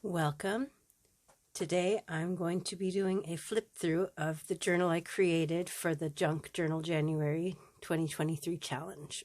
Welcome. Today I'm going to be doing a flip through of the journal I created for the Junk Journal January 2023 challenge.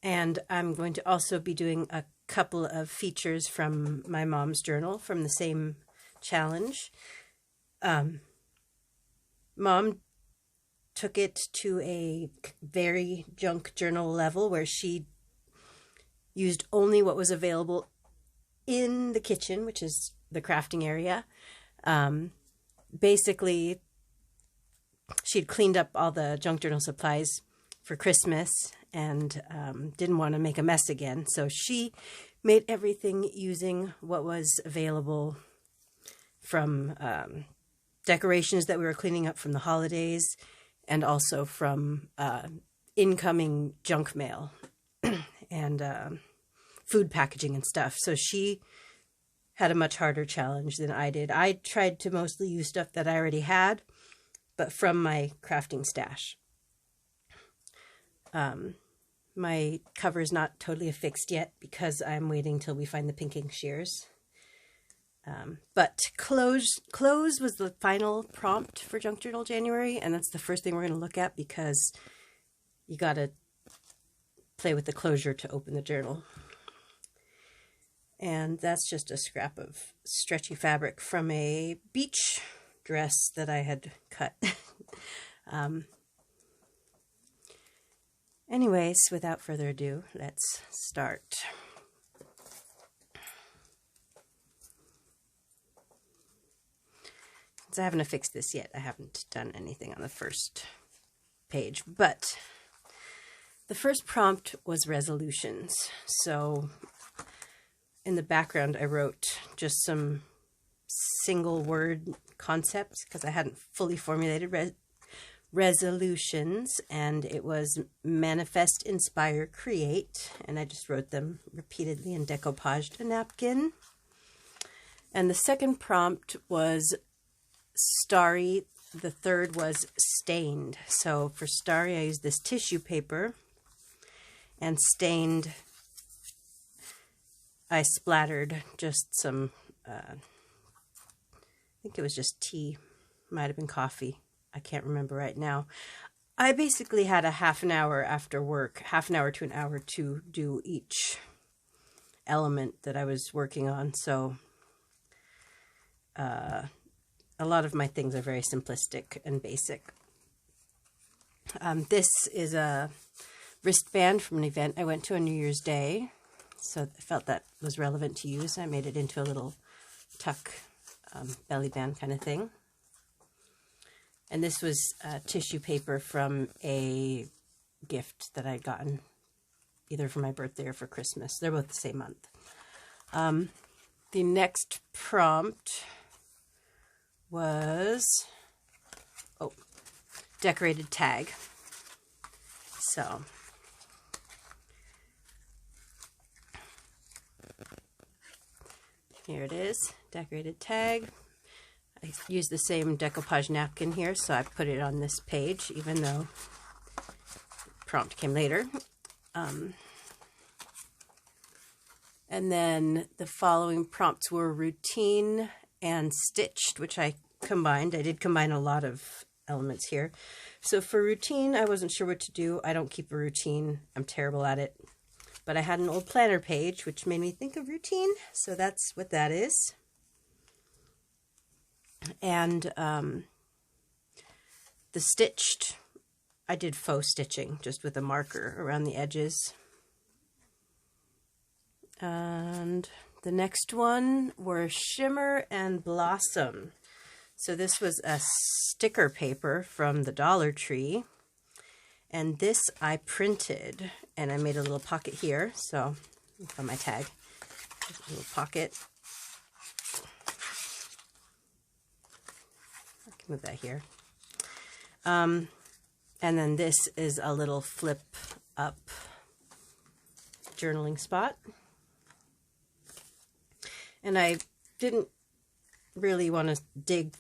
And I'm going to also be doing a couple of features from my mom's journal from the same challenge. Mom took it to a very junk journal level where she used only what was available in the kitchen, which is the crafting area. Basically, she'd cleaned up all the junk journal supplies for Christmas and didn't want to make a mess again. So she made everything using what was available from decorations that we were cleaning up from the holidays and also from incoming junk mail and food packaging and stuff. So she had a much harder challenge than I did. I tried to mostly use stuff that I already had, but from my crafting stash. My cover is not totally affixed yet because I'm waiting till we find the pinking shears. But close was the final prompt for Junk Journal January, and that's the first thing we're going to look at because you got to play with the closure to open the journal. And that's just a scrap of stretchy fabric from a beach dress that I had cut. Anyways, without further ado, let's start. Since I haven't affixed this yet, I haven't done anything on the first page, but the first prompt was resolutions. So in the background, I wrote just some single word concepts because I hadn't fully formulated resolutions, and it was manifest, inspire, create, and I just wrote them repeatedly and decoupaged a napkin. And the second prompt was starry. The third was stained. So for starry, I used this tissue paper, and stained, I splattered just some, I think it was just tea, might have been coffee. I can't remember right now. I basically had a half an hour after work, half an hour to an hour to do each element that I was working on. So a lot of my things are very simplistic and basic. This is a wristband from an event I went to on New Year's Day. So I felt that was relevant to use. I made it into a little tuck belly band kind of thing. And this was tissue paper from a gift that I'd gotten either for my birthday or for Christmas. They're both the same month. The next prompt was, decorated tag. So here it is, decorated tag. I used the same decoupage napkin here, so I put it on this page, even though the prompt came later. And then the following prompts were routine and stitched, which I combined. I did combine a lot of elements here. So for routine, I wasn't sure what to do. I don't keep a routine. I'm terrible at it. But I had an old planner page, which made me think of routine. So that's what that is. And the stitched, I did faux stitching just with a marker around the edges. And the next one were shimmer and blossom. So this was a sticker paper from the Dollar Tree. And this I printed, and I made a little pocket here. So, on my tag, there's a little pocket. I can move that here. And then this is a little flip up journaling spot. And I didn't really want to dig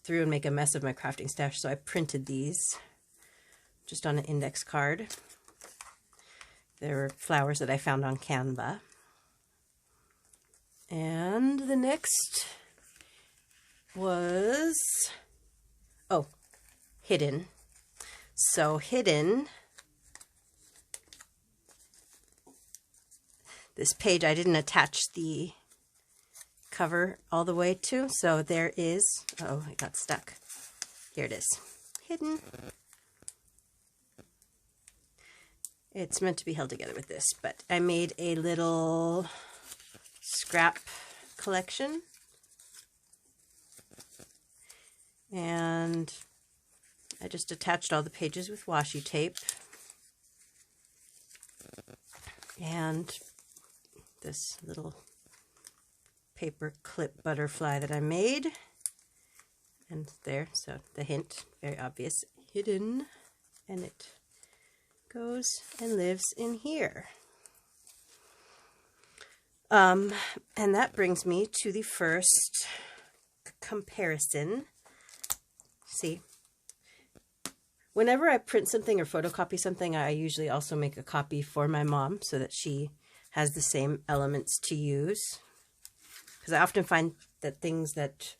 through and make a mess of my crafting stash, so I printed these just on an index card. There were flowers that I found on Canva. And the next was, oh, Hidden. So Hidden, this page I didn't attach the cover all the way to, so there is, oh, it got stuck. Here it is, Hidden. It's meant to be held together with this, but I made a little scrap collection. And I just attached all the pages with washi tape. And this little paper clip butterfly that I made. And there, so the hint, very obvious, hidden. And it goes and lives in here. And that brings me to the first comparison. See, whenever I print something or photocopy something, I usually also make a copy for my mom so that she has the same elements to use. Because I often find that things that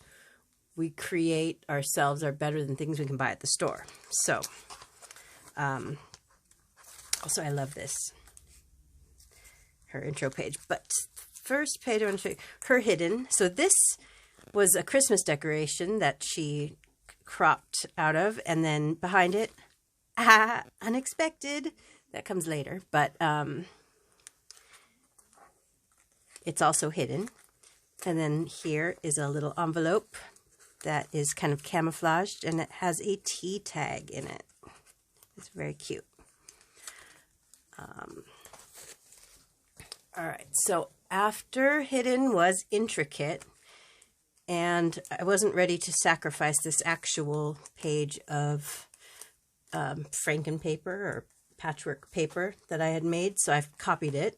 we create ourselves are better than things we can buy at the store. So, also I love this, her intro page. But first page I want to show you, her Hidden. So this was a Christmas decoration that she cropped out of, and then behind it, unexpected, that comes later, but it's also hidden. And then here is a little envelope that is kind of camouflaged, and it has a T tag in it. It's very cute. All right, so after Hidden was Intricate, and I wasn't ready to sacrifice this actual page of Franken paper or patchwork paper that I had made, so I've copied it.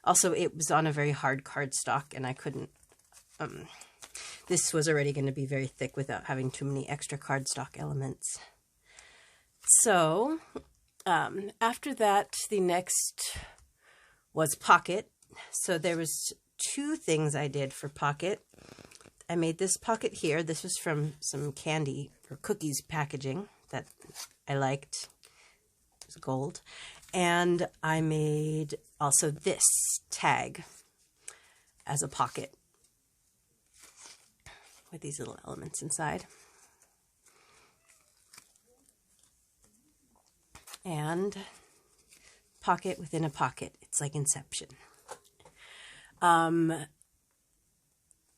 Also, it was on a very hard cardstock, and I couldn't, this was already going to be very thick without having too many extra cardstock elements. So, after that, the next was Pocket. So there was two things I did for Pocket. I made this pocket here. This was from some candy or cookies packaging that I liked. It was gold. And I made also this tag as a pocket with these little elements inside. And pocket within a pocket. It's like Inception.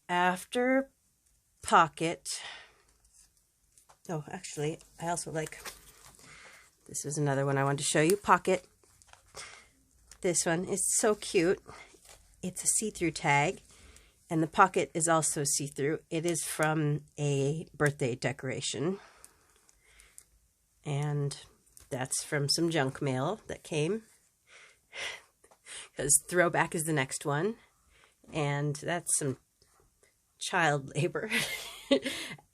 After Pocket, oh, actually, I also like, this is another one I wanted to show you, Pocket. This one is so cute. It's a see-through tag, and the pocket is also see-through. It is from a birthday decoration, and that's from some junk mail that came, because Throwback is the next one, and that's some child labor.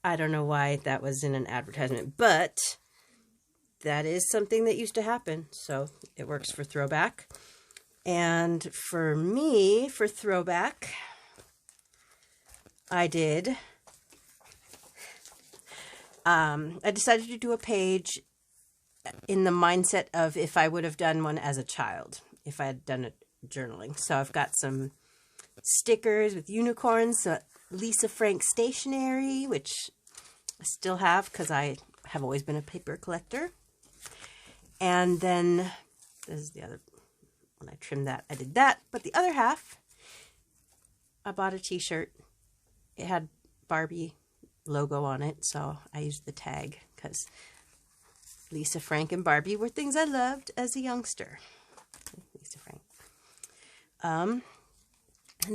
I don't know why that was in an advertisement, but that is something that used to happen, so it works for Throwback. And for me, for Throwback, I did, I decided to do a page in the mindset of if I would have done one as a child, if I had done it journaling. So I've got some stickers with unicorns, Lisa Frank stationery, which I still have because I have always been a paper collector. And then, this is the other, when I trimmed that, I did that. But the other half, I bought a t-shirt. It had Barbie logo on it, so I used the tag because Lisa Frank and Barbie were things I loved as a youngster. Lisa Frank. And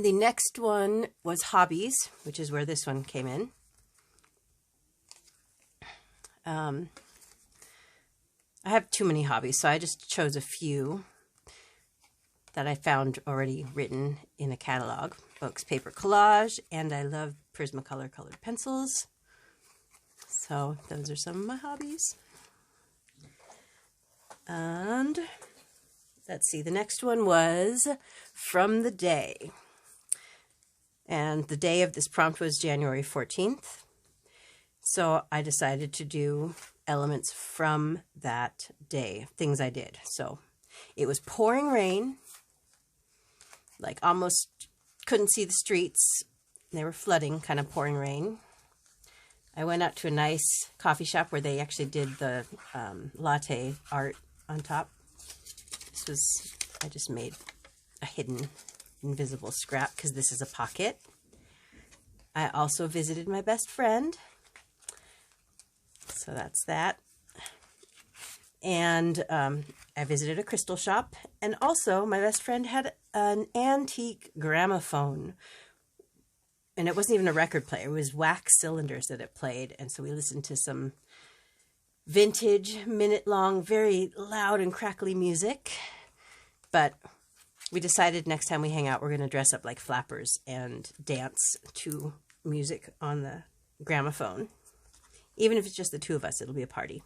the next one was Hobbies, which is where this one came in. I have too many hobbies, so I just chose a few that I found already written in a catalog. Books, paper collage, and I love Prismacolor colored pencils. So those are some of my hobbies. And let's see, the next one was From the Day. And the day of this prompt was January 14th. So I decided to do elements from that day, things I did. So it was pouring rain, like almost couldn't see the streets. They were flooding, kind of pouring rain. I went out to a nice coffee shop where they actually did the latte art on top. I just made a hidden invisible scrap because this is a pocket. I also visited my best friend. So that's that. And I visited a crystal shop. And also my best friend had an antique gramophone. And it wasn't even a record player. It was wax cylinders that it played. And so we listened to some vintage, minute-long, very loud and crackly music. But we decided next time we hang out, we're going to dress up like flappers and dance to music on the gramophone. Even if it's just the two of us, it'll be a party.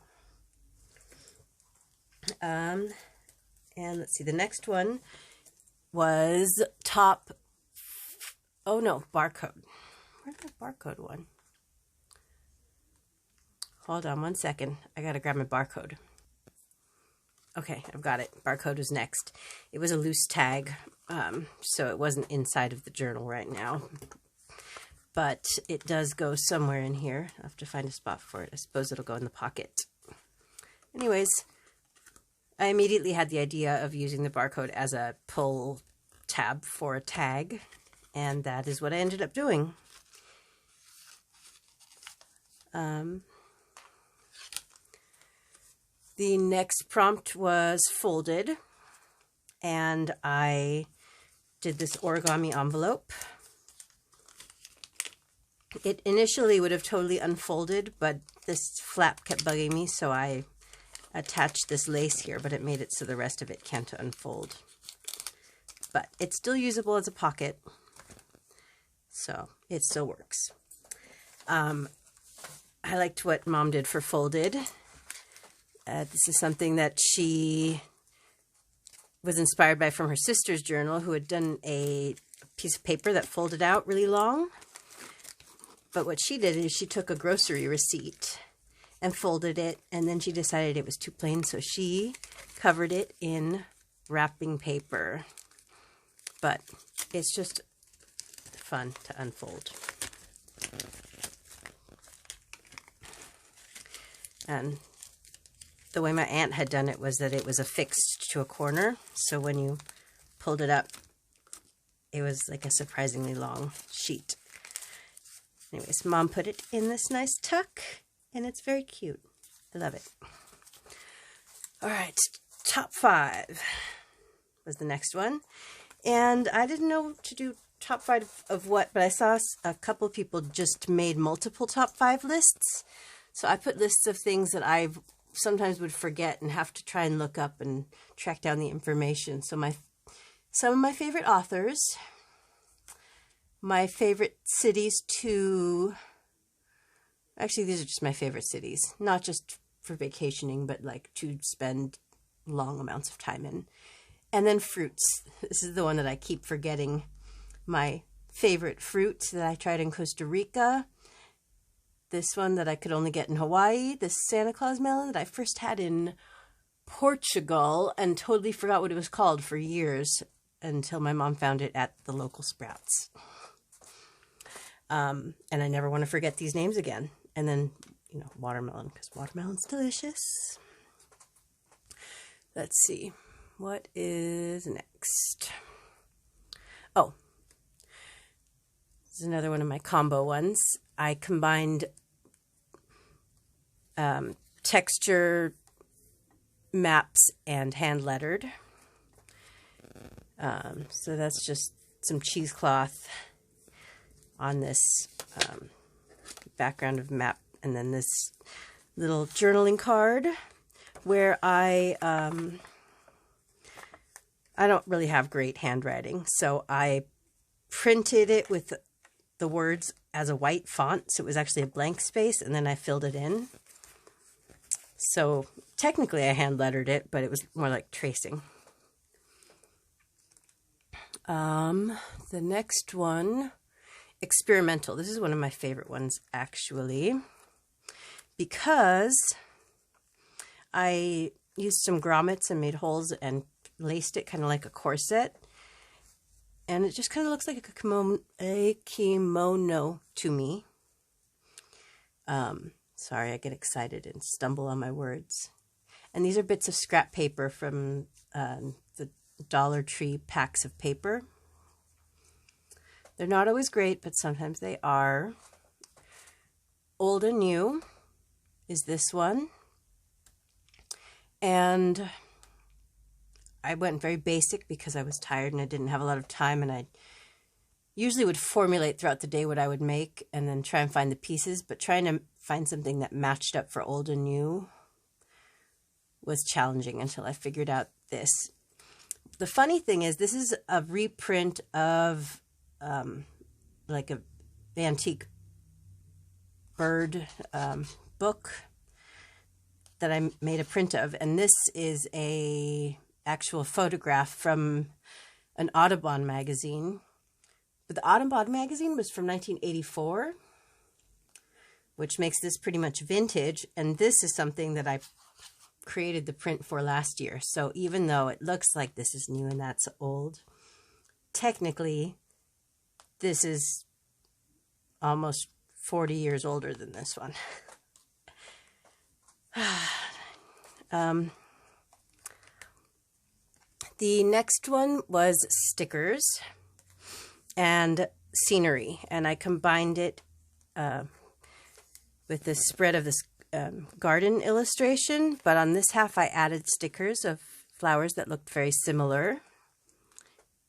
And let's see, the next one was barcode. Where's the barcode one? Hold on one second. I gotta grab my barcode. Okay, I've got it. Barcode was next. It was a loose tag, so it wasn't inside of the journal right now. But it does go somewhere in here. I'll have to find a spot for it. I suppose it'll go in the pocket. Anyways, I immediately had the idea of using the barcode as a pull tab for a tag. And that is what I ended up doing. The next prompt was folded. And I did this origami envelope. It initially would have totally unfolded, but this flap kept bugging me, so I attached this lace here, but it made it so the rest of it can't unfold. But it's still usable as a pocket, so it still works. I liked what Mom did for folded. This is something that she was inspired by from her sister's journal, who had done a piece of paper that folded out really long. But what she did is she took a grocery receipt and folded it, and then she decided it was too plain, so she covered it in wrapping paper. But it's just fun to unfold. And the way my aunt had done it was that it was affixed to a corner, so when you pulled it up, it was like a surprisingly long sheet. Anyways, Mom put it in this nice tuck, and it's very cute. I love it. All right, top 5 was the next one. And I didn't know to do top 5 of what, but I saw a couple people just made multiple top 5 lists. So I put lists of things that I sometimes would forget and have to try and look up and track down the information. So some of my favorite authors, my favorite cities actually these are just my favorite cities, not just for vacationing, but like to spend long amounts of time in. And then fruits. This is the one that I keep forgetting. My favorite fruit that I tried in Costa Rica. This one that I could only get in Hawaii. This Santa Claus melon that I first had in Portugal and totally forgot what it was called for years until my mom found it at the local Sprouts. And I never want to forget these names again. And then, watermelon, because watermelon's delicious. Let's see. What is next? Oh, this is another one of my combo ones. I combined texture maps and hand lettered. So that's just some cheesecloth on this background of map, and then this little journaling card where I don't really have great handwriting, so I printed it with the words as a white font, so it was actually a blank space, and then I filled it in. So technically I hand lettered it, but it was more like tracing. The next one experimental. This is one of my favorite ones, actually, because I used some grommets and made holes and laced it kind of like a corset. And it just kind of looks like a kimono to me. Sorry, I get excited and stumble on my words. And these are bits of scrap paper from the Dollar Tree packs of paper. They're not always great, but sometimes they are. Old and New is this one. And I went very basic because I was tired and I didn't have a lot of time, and I usually would formulate throughout the day what I would make and then try and find the pieces, but trying to find something that matched up for Old and New was challenging until I figured out this. The funny thing is, this is a reprint of like a antique bird book that I made a print of, and this is a actual photograph from an Audubon magazine. But the Audubon magazine was from 1984, which makes this pretty much vintage, and this is something that I created the print for last year. So even though it looks like this is new and that's old, technically this is almost 40 years older than this one. The next one was stickers and scenery, and I combined it with the spread of this garden illustration, but on this half I added stickers of flowers that looked very similar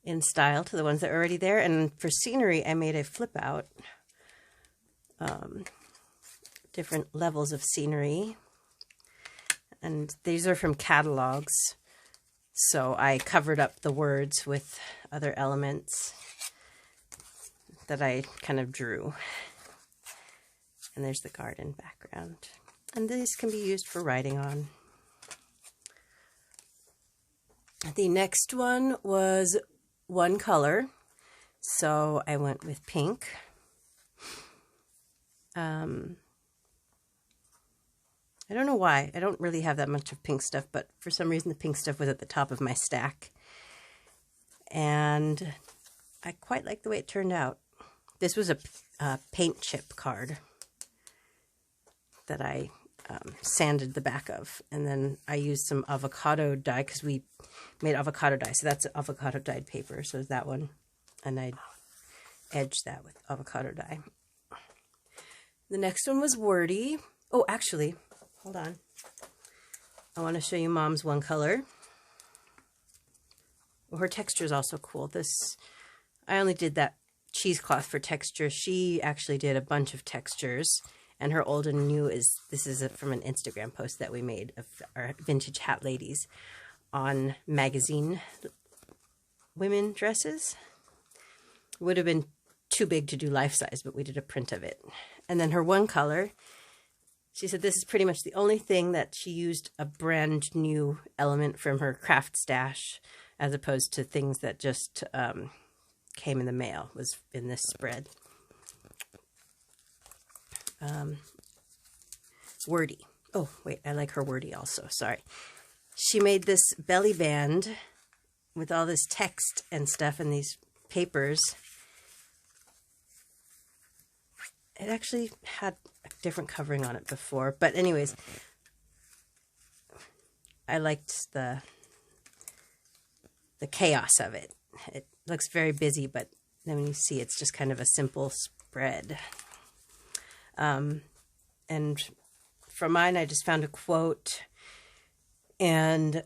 in style to the ones that are already there. And for scenery, I made a flip out, different levels of scenery, and these are from catalogs. So I covered up the words with other elements that I kind of drew. And there's the garden background. And these can be used for writing on. The next one was one color. So I went with pink. I don't know why. I don't really have that much of pink stuff, but for some reason the pink stuff was at the top of my stack. And I quite like the way it turned out. This was a paint chip card that I sanded the back of. And then I used some avocado dye because we made avocado dye. So that's avocado dyed paper. So that one. And I edged that with avocado dye. The next one was wordy. Oh, actually, hold on. I want to show you Mom's one color. Well, her texture is also cool. I only did that cheesecloth for texture. She actually did a bunch of textures. And her Old and New this is from an Instagram post that we made of our vintage hat ladies on magazine women dresses. Would have been too big to do life size, but we did a print of it. And then her one color, she said this is pretty much the only thing that she used a brand new element from her craft stash, as opposed to things that just came in the mail, was in this spread. Wordy. Oh, wait, I like her wordy also. Sorry. She made this belly band with all this text and stuff and these papers. It actually had a different covering on it before. But anyways, I liked the chaos of it. It looks very busy, but then when you see it's just kind of a simple spread. And for mine, I just found a quote, and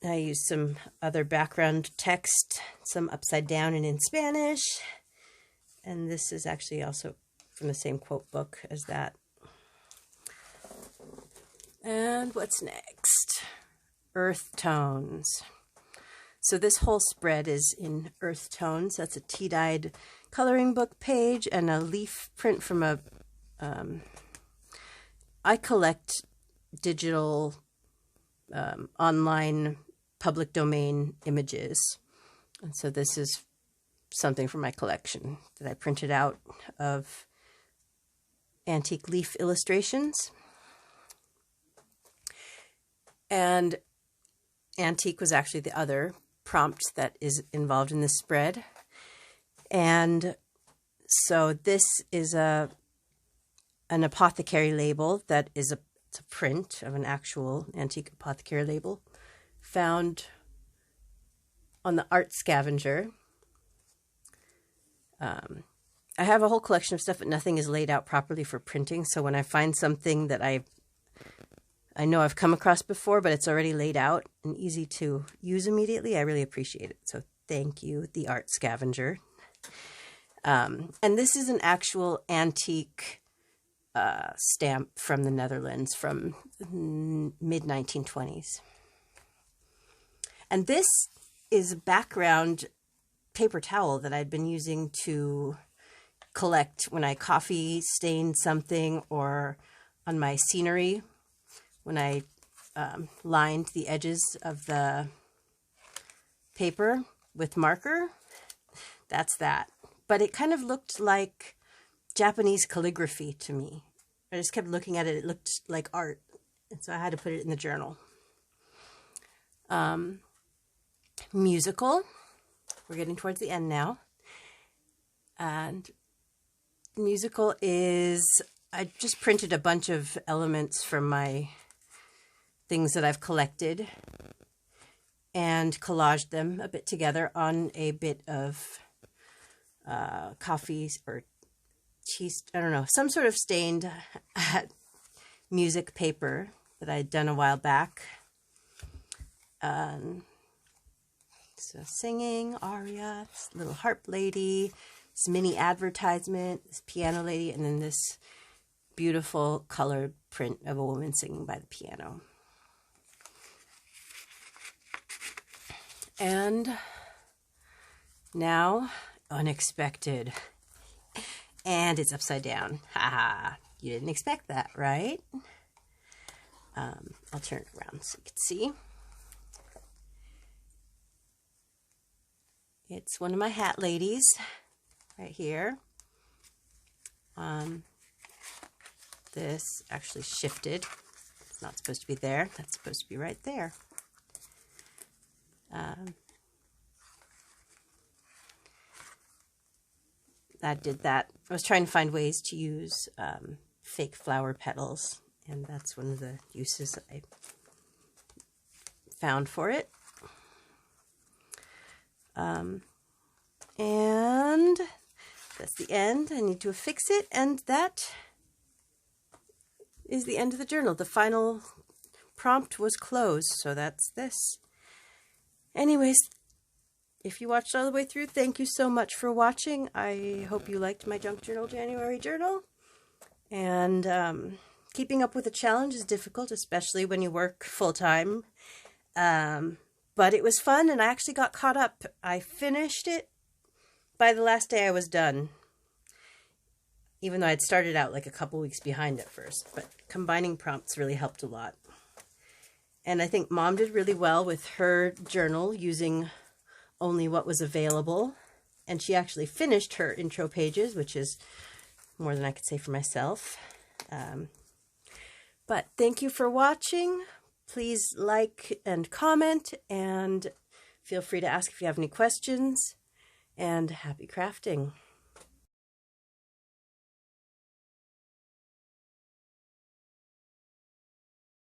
I used some other background text, some upside down and in Spanish. And this is actually also from the same quote book as that. And what's next? Earth tones. So this whole spread is in earth tones. That's a tea-dyed coloring book page and a leaf print from a... I collect digital online public domain images. And so this is something from my collection that I printed out of antique leaf illustrations. And antique was actually the other prompt that is involved in this spread. And so this is an apothecary label that is it's a print of an actual antique apothecary label found on the Art Scavenger. I have a whole collection of stuff, but nothing is laid out properly for printing. So when I find something that I know I've come across before, but it's already laid out and easy to use immediately, I really appreciate it. So thank you, the Art Scavenger. And this is an actual antique stamp from the Netherlands from mid-1920s. And this is a background paper towel that I'd been using to collect when I coffee stained something, or on my scenery when I lined the edges of the paper with marker. That's that. But it kind of looked like Japanese calligraphy to me. I just kept looking at it. It looked like art. And so I had to put it in the journal. Musical. We're getting towards the end now. And musical is, I just printed a bunch of elements from my things that I've collected and collaged them a bit together on a bit of coffee or cheese, I don't know, some sort of stained music paper that I had done a while back. So singing, aria, this little harp lady, this mini advertisement, this piano lady, and then this beautiful colored print of a woman singing by the piano. And now, unexpected. And it's upside down. Haha, you didn't expect that, right? I'll turn it around so you can see. It's one of my hat ladies right here. This actually shifted. It's not supposed to be there. That's supposed to be right there. I did that. I was trying to find ways to use fake flower petals, and that's one of the uses I found for it. And that's the end. I need to affix it, and that is the end of the journal. The final prompt was closed, so that's this. Anyways, if you watched all the way through, thank you so much for watching. I hope you liked my Junk Journal January journal. And keeping up with a challenge is difficult, especially when you work full-time. But it was fun, and I actually got caught up. I finished it by the last day I was done, even though I'd started out like a couple weeks behind at first. But combining prompts really helped a lot. And I think Mom did really well with her journal using only what was available. And she actually finished her intro pages, which is more than I could say for myself. But thank you for watching. Please like and comment, and feel free to ask if you have any questions. And happy crafting.